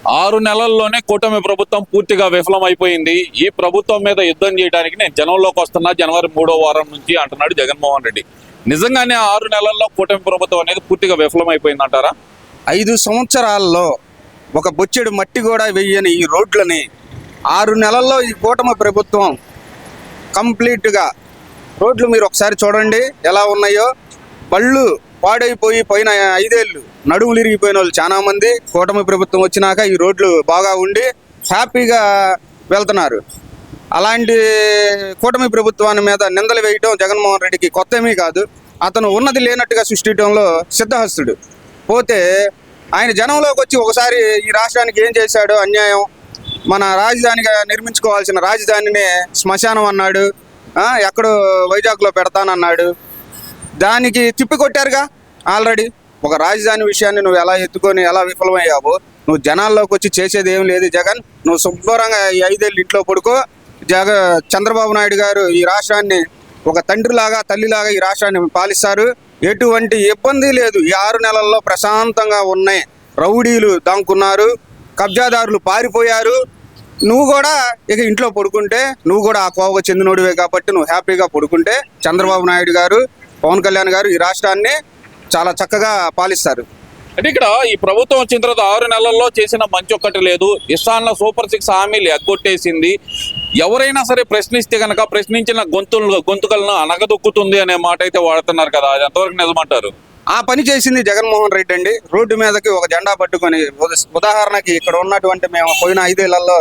6 నెలల్లోనే కూటమి ప్రభుత్వం పూర్తిగా విఫలమైపోయింది. ఈ ప్రభుత్వం మీద యుద్ధం చేయడానికి నేను జనంలోకి వస్తున్నా జనవరి 3వ వారం నుంచి అంటున్నాడు జగన్మోహన్ రెడ్డి. నిజంగానే 6 నెలల్లో కూటమి ప్రభుత్వం అనేది పూర్తిగా విఫలమైపోయింది అంటారా? 5 సంవత్సరాల్లో ఒక బొచ్చెడు మట్టి కూడా వెయ్యని ఈ రోడ్లని 6 నెలల్లో ఈ కూటమి ప్రభుత్వం కంప్లీట్గా రోడ్లు మీరు ఒకసారి చూడండి ఎలా ఉన్నాయో. బళ్ళు పాడైపోయి పోయిన 5 ఏళ్ళు నడుములు ఇరిగిపోయిన వాళ్ళు చాలామంది కూటమి ప్రభుత్వం వచ్చినాక ఈ రోడ్లు బాగా ఉండి హ్యాపీగా వెళ్తున్నారు. అలాంటి కూటమి ప్రభుత్వాన్ని మీద నిందలు వేయటం జగన్మోహన్ రెడ్డికి కొత్త ఏమీ కాదు. అతను ఉన్నది లేనట్టుగా సృష్టించడంలో సిద్ధహస్తుడు. పోతే ఆయన జనంలోకి వచ్చి ఒకసారి ఈ రాష్ట్రానికి ఏం చేశాడో అన్యాయం, మన రాజధానిగా నిర్మించుకోవాల్సిన రాజధానిని శ్మశానం అన్నాడు, ఎక్కడో వైజాగ్లో పెడతానన్నాడు. దానికి తిప్పికొట్టారుగా ఆల్రెడీ. ఒక రాజధాని విషయాన్ని నువ్వు ఎలా ఎత్తుకొని ఎలా విఫలమయ్యావో, నువ్వు జనాల్లోకి వచ్చి చేసేది ఏం లేదు జగన్. నువ్వు శుభ్రంగా ఈ 5 ఏళ్ళు ఇంట్లో పడుకో. చంద్రబాబు నాయుడు గారు ఈ రాష్ట్రాన్ని ఒక తండ్రిలాగా తల్లిలాగా ఈ రాష్ట్రాన్ని పాలిస్తారు. ఎటువంటి ఇబ్బంది లేదు. ఈ 6 నెలల్లో ప్రశాంతంగా ఉన్నాయి. రౌడీలు దాంకున్నారు, కబ్జాదారులు పారిపోయారు. నువ్వు కూడా ఇక ఇంట్లో పడుకుంటే, నువ్వు కూడా ఆ కోవకు చెందినోడివే కాబట్టి నువ్వు హ్యాపీగా పడుకుంటే చంద్రబాబు నాయుడు గారు, పవన్ కళ్యాణ్ గారు ఈ రాష్ట్రాన్ని చాలా చక్కగా పాలిస్తారు. అంటే ఇక్కడ ఈ ప్రభుత్వం వచ్చిన తర్వాత 6 నెలల్లో చేసిన మంచి ఒక్కటి లేదు. ఇస్తాన్న సూపర్ 6 హామీలు ఎగ్గొట్టేసింది. ఎవరైనా సరే ప్రశ్నిస్తే కనుక ప్రశ్నించిన గొంతుకలను అనగదొక్కుతుంది అనే మాట అయితే వాడుతున్నారు కదా, అది ఎంతవరకు నిజమంటారు? ఆ పని చేసింది జగన్మోహన్ రెడ్డి అండి. రోడ్డు మీదకి ఒక జెండా పట్టుకొని, ఉదాహరణకి ఇక్కడ ఉన్నటువంటి మేము పోయిన 5 ఏళ్లలో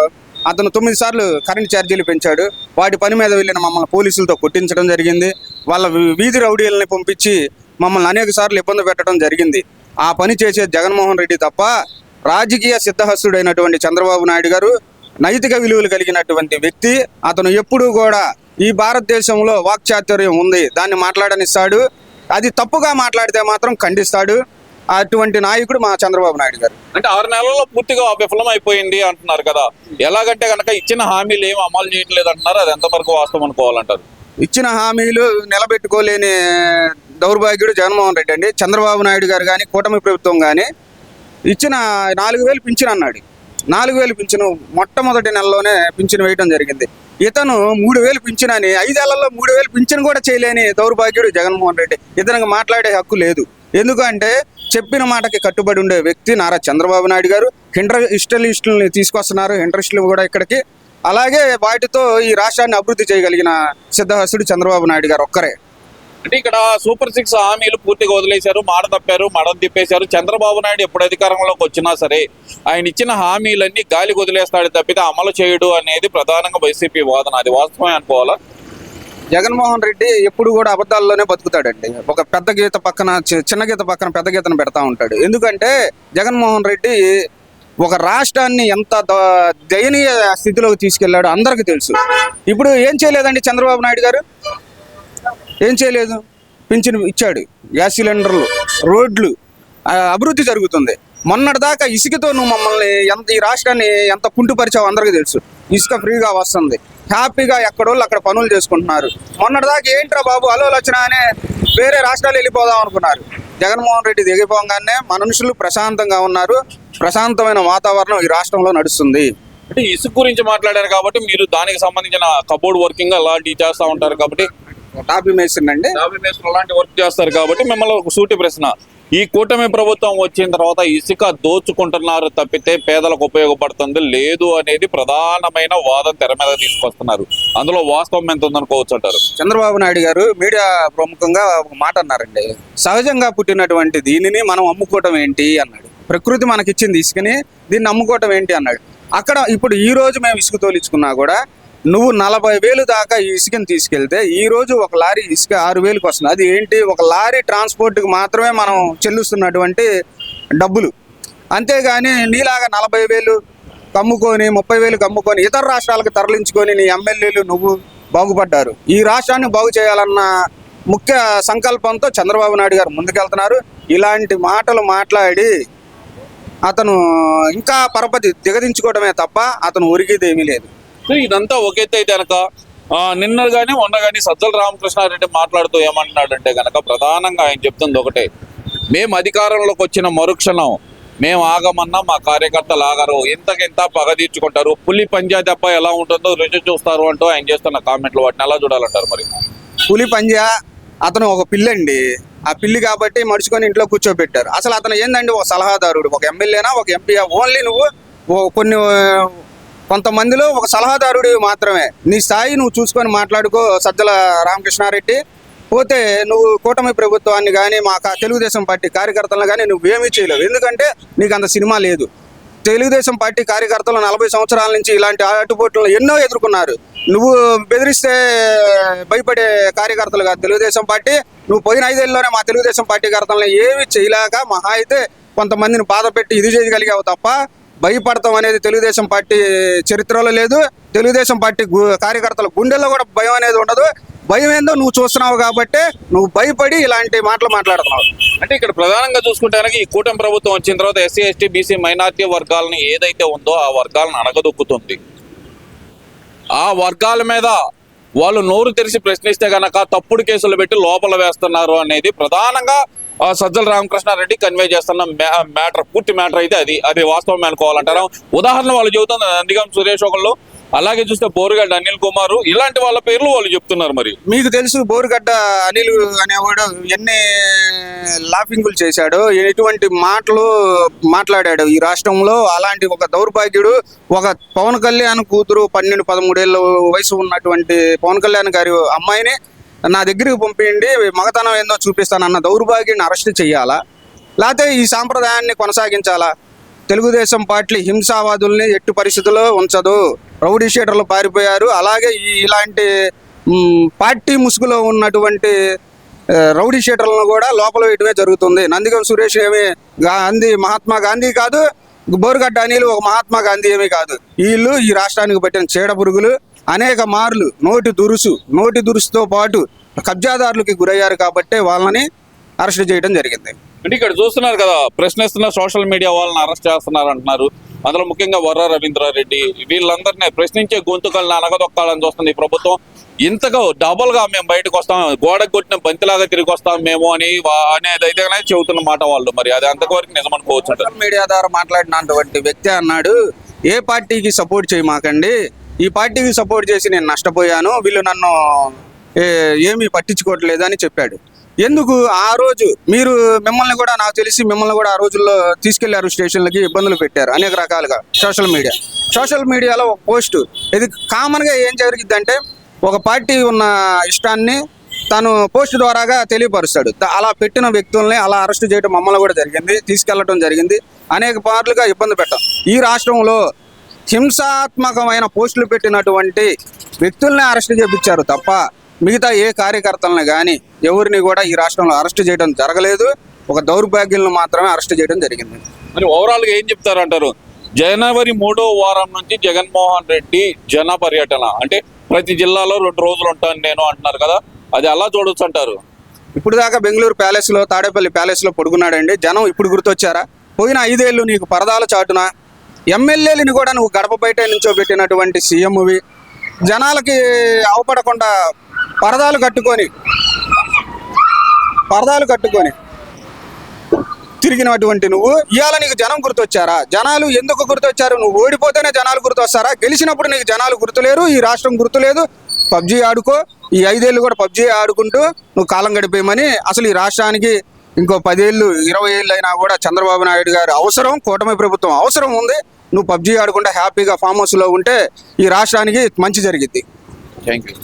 అతను 9 సార్లు కరెంట్ ఛార్జీలు పెంచాడు. వాటి పని మీద వెళ్ళిన మమ్మల్ని పోలీసులతో కొట్టించడం జరిగింది. వాళ్ళ వీధి రౌడీలని పంపించి మమ్మల్ని అనేక సార్లు ఇబ్బంది పెట్టడం జరిగింది. ఆ పని చేసే జగన్మోహన్ రెడ్డి తప్ప రాజకీయ సిద్ధహస్తుడైనటువంటి చంద్రబాబు నాయుడు గారు నైతిక విలువలు కలిగినటువంటి వ్యక్తి. అతను ఎప్పుడూ కూడా ఈ భారతదేశంలో వాక్చాతుర్యం ఉంది, దాన్ని మాట్లాడనిస్తాడు. అది తప్పుగా మాట్లాడితే మాత్రం ఖండిస్తాడు. అటువంటి నాయకుడు మా చంద్రబాబు నాయుడు గారు. అంటే 6 నెలల్లో పూర్తిగా విఫలం అయిపోయింది అంటున్నారు కదా, ఎలాగంటే కనుక ఇచ్చిన హామీలు ఏమి అమలు చేయట్లేదు అంటున్నారు, అది ఎంతవరకు వాస్తవం అనుకోవాలంటారు? ఇచ్చిన హామీలు నిలబెట్టుకోలేని దౌర్భాగ్యుడు జగన్మోహన్ రెడ్డి అండి. చంద్రబాబు నాయుడు గారు కానీ కూటమి ప్రభుత్వం కానీ ఇచ్చిన 4,000 పింఛన్ అన్నాడు. 4,000 పింఛను మొట్టమొదటి నెలలోనే పింఛను వేయడం జరిగింది. ఇతను 3,000 పింఛన్ అని 5 ఏళ్లలో 3,000 పింఛన్ కూడా చేయలేని దౌర్భాగ్యుడు జగన్మోహన్ రెడ్డి. ఇతనికి మాట్లాడే హక్కు లేదు. ఎందుకంటే చెప్పిన మాటకి కట్టుబడి ఉండే వ్యక్తి నారా చంద్రబాబు నాయుడు గారు. ఇండస్ట్రియలిస్టులని తీసుకొస్తున్నారు, ఇండస్ట్రీలు కూడా ఇక్కడికి. అలాగే వాటితో ఈ రాష్ట్రాన్ని అభివృద్ధి చేయగలిగిన సిద్ధహస్తుడు చంద్రబాబు నాయుడు గారు ఒక్కరే. అంటే ఇక్కడ సూపర్ 6 హామీలు పూర్తిగా వదిలేశారు, మాట తప్పారు, మడం తిప్పేశారు. చంద్రబాబు నాయుడు ఎప్పుడు అధికారంలోకి వచ్చినా సరే ఆయన ఇచ్చిన హామీలన్నీ గాలికి వదిలేస్తాడు తప్పితే అమలు చేయడు అనేది ప్రధానంగా వైసీపీ వాదన. అది వాస్తవమే అనుకోవాలా? జగన్మోహన్ రెడ్డి ఎప్పుడు కూడా అబద్ధాల్లోనే బతుకుతాడండి. ఒక పెద్ద గీత పక్కన చిన్న గీత పక్కన పెద్ద గీతను పెడతా ఉంటాడు. ఎందుకంటే జగన్మోహన్ రెడ్డి ఒక రాష్ట్రాన్ని ఎంత దయనీయ స్థితిలోకి తీసుకెళ్లాడో అందరికీ తెలుసు. ఇప్పుడు ఏం చేయలేదండి చంద్రబాబు నాయుడు గారు, ఏం చేయలేదు. పింఛను ఇచ్చాడు, గ్యాస్ సిలిండర్లు, రోడ్లు, అభివృద్ధి జరుగుతుంది. మొన్నటిదాకా ఇసుకతో నువ్వు మమ్మల్ని ఈ రాష్ట్రాన్ని ఎంత కుంటుపరిచావు అందరికీ తెలుసు. ఇసుక ఫ్రీగా వస్తుంది, హ్యాపీగా ఎక్కడోళ్ళు అక్కడ పనులు చేసుకుంటున్నారు. మొన్నటిదాకా ఏంట్రా బాబు ఆలోచన అనే వేరే రాష్ట్రాలు వెళ్ళిపోదాం అనుకున్నారు. జగన్మోహన్ రెడ్డి దిగిపోగానే మనుషులు ప్రశాంతంగా ఉన్నారు. ప్రశాంతమైన వాతావరణం ఈ రాష్ట్రంలో నడుస్తుంది. అంటే ఇసుక గురించి మాట్లాడారు కాబట్టి మీరు దానికి సంబంధించిన కబోర్డ్ వర్కింగ్ అలాంటివి చేస్తూ ఉంటారు కాబట్టి, టాపీ మేస్త్రి అండి, అలాంటి వర్క్ చేస్తారు కాబట్టి మిమ్మల్ని ఒక సూటి ప్రశ్న, ఈ కూటమి ప్రభుత్వం వచ్చిన తర్వాత ఇసుక దోచుకుంటున్నారు తప్పితే పేదలకు ఉపయోగపడుతుంది లేదు అనేది ప్రధానమైన వాదన తెర మీద తీసుకొస్తున్నారు. అందులో వాస్తవం ఎంత ఉందనుకోవచ్చు అంటారు? చంద్రబాబు నాయుడు గారు మీడియా ప్రముఖంగా ఒక మాట అన్నారండి. సహజంగా పుట్టినటువంటి దీనిని మనం అమ్ముకోవటం ఏంటి అన్నాడు. ప్రకృతి మనకిచ్చింది ఇసుకని, దీన్ని అమ్ముకోవటం ఏంటి అన్నాడు. అక్కడ ఇప్పుడు ఈ రోజు మేము ఇసుక తోలించుకున్నా కూడా నువ్వు 40,000 దాకా ఈ ఇసుకని తీసుకెళ్తే ఈ రోజు ఒక లారీ ఇసుక 6,000కి వస్తుంది. అది ఏంటి, ఒక లారీ ట్రాన్స్పోర్ట్కి మాత్రమే మనం చెల్లిస్తున్నటువంటి డబ్బులు. అంతేగాని నీలాగా 40,000 కమ్ముకొని 30,000 కమ్ముకొని ఇతర రాష్ట్రాలకు తరలించుకొని నీ ఎమ్మెల్యేలు నువ్వు బాగుపడ్డారు. ఈ రాష్ట్రాన్ని బాగు చేయాలన్న ముఖ్య సంకల్పంతో చంద్రబాబు నాయుడు గారు ముందుకెళ్తున్నారు. ఇలాంటి మాటలు మాట్లాడి అతను ఇంకా పరపతి దిగదించుకోవడమే తప్ప అతను ఒరిగేది ఏమీ లేదు. ఇదంతా ఒకెత్తి అయితే కనుక నిన్న కానీ మొన్న కానీ సజ్జల రామకృష్ణారెడ్డి మాట్లాడుతూ ఏమంటున్నాడంటే కనుక ప్రధానంగా ఆయన చెప్తుంది ఒకటే, మేము అధికారంలోకి వచ్చిన మరుక్షణం మేము ఆగమన్నా మా కార్యకర్తలు ఆగరు, ఇంతకింత పగ తీర్చుకుంటారు, పులి పంజాయతీ అప్ప ఎలా ఉంటుందో రుచి చూస్తారు అంటూ ఆయన చేస్తున్న కామెంట్లు, వాటిని ఎలా చూడాలంటారు మరి? పులి పంజా అతను ఒక పిల్లి అండి. ఆ పిల్లి కాబట్టి మడుచుకొని ఇంట్లో కూర్చోబెట్టారు. అసలు అతను ఏందండి, ఒక సలహాదారుడు, ఒక ఎమ్మెల్యేనా ఒక ఎంపీయా? ఓన్లీ నువ్వు కొంతమందిలో ఒక సలహాదారుడు మాత్రమే. నీ స్థాయి నువ్వు చూసుకొని మాట్లాడుకో సజ్జల రామకృష్ణారెడ్డి. పోతే నువ్వు కూటమి ప్రభుత్వాన్ని కానీ మా తెలుగుదేశం పార్టీ కార్యకర్తలను కానీ నువ్వేమీ చేయలేవు. ఎందుకంటే నీకు అంత సినిమా లేదు. తెలుగుదేశం పార్టీ కార్యకర్తలు 40 సంవత్సరాల నుంచి ఇలాంటి ఆటుపోట్లను ఎన్నో ఎదుర్కొన్నారు. నువ్వు బెదిరిస్తే భయపడే కార్యకర్తలు కాదు తెలుగుదేశం పార్టీ. నువ్వు పోయిన 5 ఏళ్ళలోనే మా తెలుగుదేశం పార్టీ కార్యకర్తలను ఏమి చేయలేక మహా అయితే కొంతమందిని బాధ పెట్టి ఇది చేయగలిగావు తప్ప భయపడతాం అనేది తెలుగుదేశం పార్టీ చరిత్రలో లేదు. తెలుగుదేశం పార్టీ కార్యకర్తల గుండెల్లో కూడా భయం అనేది ఉండదు. భయం ఏందో నువ్వు చూస్తున్నావు కాబట్టి నువ్వు భయపడి ఇలాంటి మాటలు మాట్లాడుతున్నావు. అంటే ఇక్కడ ప్రధానంగా చూసుకుంటే కనుక ఈ కూటమి ప్రభుత్వం వచ్చిన తర్వాత ఎస్సీ ఎస్టీ బీసీ మైనార్టీ వర్గాలని ఏదైతే ఉందో ఆ వర్గాలను అణగదొక్కుతుంది. ఆ వర్గాల మీద వాళ్ళు నోరు తెరిచి ప్రశ్నిస్తే గనక తప్పుడు కేసులు పెట్టి లోపల వేస్తున్నారు అనేది ప్రధానంగా సజ్జల రామకృష్ణారెడ్డి కన్వే చేస్తున్న మ్యాటర్, పూర్తి మ్యాటర్ అయితే అది వాస్తవం అనుకోవాలంటారా? ఉదాహరణ వాళ్ళు చెబుతున్న నందిగం సురేష్ ఒకళ్ళు, అలాగే చూస్తే బోరుగడ్డ అనిల్ కుమార్, ఇలాంటి వాళ్ళ పేర్లు వాళ్ళు చెప్తున్నారు. మరి మీకు తెలుసు బోరుగడ్డ అనిల్ అనేవాడు ఎన్ని లాఫింగులు చేశాడు, ఎటువంటి మాటలు మాట్లాడాడు ఈ రాష్ట్రంలో. అలాంటి ఒక దౌర్భాగ్యుడు, ఒక పవన్ కళ్యాణ్ కూతురు 12-13 ఏళ్ళ వయసు ఉన్నటువంటి పవన్ కళ్యాణ్ గారి అమ్మాయిని నా దగ్గరికి పంపిండి మగతనం ఏందో చూపిస్తానన్న దౌర్భాగ్యాన్ని అరెస్ట్ చేయాలా, లేకపోతే ఈ సాంప్రదాయాన్ని కొనసాగించాలా? తెలుగుదేశం పార్టీ హింసావాదుల్ని ఎట్టి పరిస్థితుల్లో ఉంచదు. రౌడీ షీటర్లు పారిపోయారు. అలాగే ఇలాంటి పార్టీ ముసుగులో ఉన్నటువంటి రౌడీ షీటర్లను కూడా లోపల వేయటమే జరుగుతుంది. నందిగం సురేష్ ఏమి మహాత్మా గాంధీ కాదు, బోరుగడ్డ అనిల్ ఒక మహాత్మా గాంధీ ఏమీ కాదు. వీళ్ళు ఈ రాష్ట్రానికి పట్టిన చీడ పురుగులు. అనేక మార్లు నోటి దురుసుతో పాటు కబ్జాదారులకి గురయ్యారు కాబట్టి వాళ్ళని అరెస్ట్ చేయడం జరిగింది. అంటే ఇక్కడ చూస్తున్నారు కదా, ప్రశ్నిస్తున్న సోషల్ మీడియా వాళ్ళని అరెస్ట్ చేస్తున్నారు అంటున్నారు. అందులో ముఖ్యంగా వర్ర రవీంద్రారెడ్డి, వీళ్ళందరినీ ప్రశ్నించే గొంతుకల్ని అనగదొక్కాలని చూస్తుంది ఈ ప్రభుత్వం. ఇంతగా డబల్ గా మేము బయటకు వస్తాం, గోడకు కొట్టిన బంతిలాగా తిరిగి వస్తాం మేము అనేది అయితే చెబుతున్న మాట వాళ్ళు. మరి అది అంతవరకు నిజం అనుకోవచ్చు. సోషల్ మీడియా ద్వారా మాట్లాడినటువంటి వ్యక్తి అన్నాడు, ఏ పార్టీకి సపోర్ట్ చేయమాకండి, ఈ పార్టీకి సపోర్ట్ చేసి నేను నష్టపోయాను, వీళ్ళు నన్ను ఏమీ పట్టించుకోవట్లేదు అని చెప్పాడు. ఎందుకు ఆ రోజు మిమ్మల్ని కూడా నాకు తెలిసి మిమ్మల్ని కూడా ఆ రోజుల్లో తీసుకెళ్లారు స్టేషన్లకి, ఇబ్బందులు పెట్టారు అనేక రకాలుగా. సోషల్ మీడియాలో ఒక పోస్టు, ఇది కామన్గా ఏం జరిగిద్దంటే ఒక పార్టీ ఉన్న ఇష్టాన్ని తను పోస్ట్ ద్వారాగా తెలియపరుస్తాడు. అలా పెట్టిన వ్యక్తుల్ని అలా అరెస్ట్ చేయడం మమ్మల్ని కూడా జరిగింది, తీసుకెళ్లడం జరిగింది, అనేక పార్లుగా ఇబ్బంది పెట్టాం. ఈ రాష్ట్రంలో హింసాత్మకమైన పోస్టులు పెట్టినటువంటి వ్యక్తుల్ని అరెస్ట్ చేయించారు తప్ప మిగతా ఏ కార్యకర్తలను కానీ ఎవరిని కూడా ఈ రాష్ట్రంలో అరెస్ట్ చేయడం జరగలేదు. ఒక దౌర్భాగ్యులను మాత్రమే అరెస్ట్ చేయడం జరిగింది. మరి ఓవరాల్గా ఏం చెప్తారంటారు? జనవరి 3వ వారం నుంచి జగన్మోహన్ రెడ్డి జన పర్యటన, అంటే ప్రతి జిల్లాలో 2 రోజులు ఉంటాను నేను అంటున్నారు కదా, అది అలా చూడొచ్చు అంటారు? ఇప్పుడు దాకా బెంగళూరు ప్యాలెస్లో, తాడేపల్లి ప్యాలెస్లో పడుకున్నాడండి. జనం ఇప్పుడు గుర్తొచ్చారా? పోయిన 5 ఏళ్ళు నీకు పరదాల చాటున ఎమ్మెల్యేలని కూడా నువ్వు గడప బయట నించోబెట్టినటువంటి సీఎంవి, జనాలకి అవపడకుండా పరదాలు కట్టుకొని తిరిగినటువంటి నువ్వు ఇవాళ నీకు జనం గుర్తొచ్చారా? జనాలు ఎందుకు గుర్తొచ్చారు? నువ్వు ఓడిపోతేనే జనాలు గుర్తొస్తారా? గెలిచినప్పుడు నీకు జనాలు గుర్తులేరు, ఈ రాష్ట్రం గుర్తులేదు. పబ్జీ ఆడుకో, ఈ 5 ఏళ్ళు కూడా పబ్జీ ఆడుకుంటూ నువ్వు కాలం గడిపేయమని. అసలు ఈ రాష్ట్రానికి ఇంకో 10 ఏళ్ళు 20 ఏళ్ళు అయినా కూడా చంద్రబాబు నాయుడు గారు అవసరం, కూటమి ప్రభుత్వం అవసరం ఉంది. నువ్వు పబ్జీ ఆడుకుంటే హ్యాపీగా ఫామ్ హౌస్లో ఉంటే ఈ రాష్ట్రానికి మంచి జరిగిద్ది. Thank you.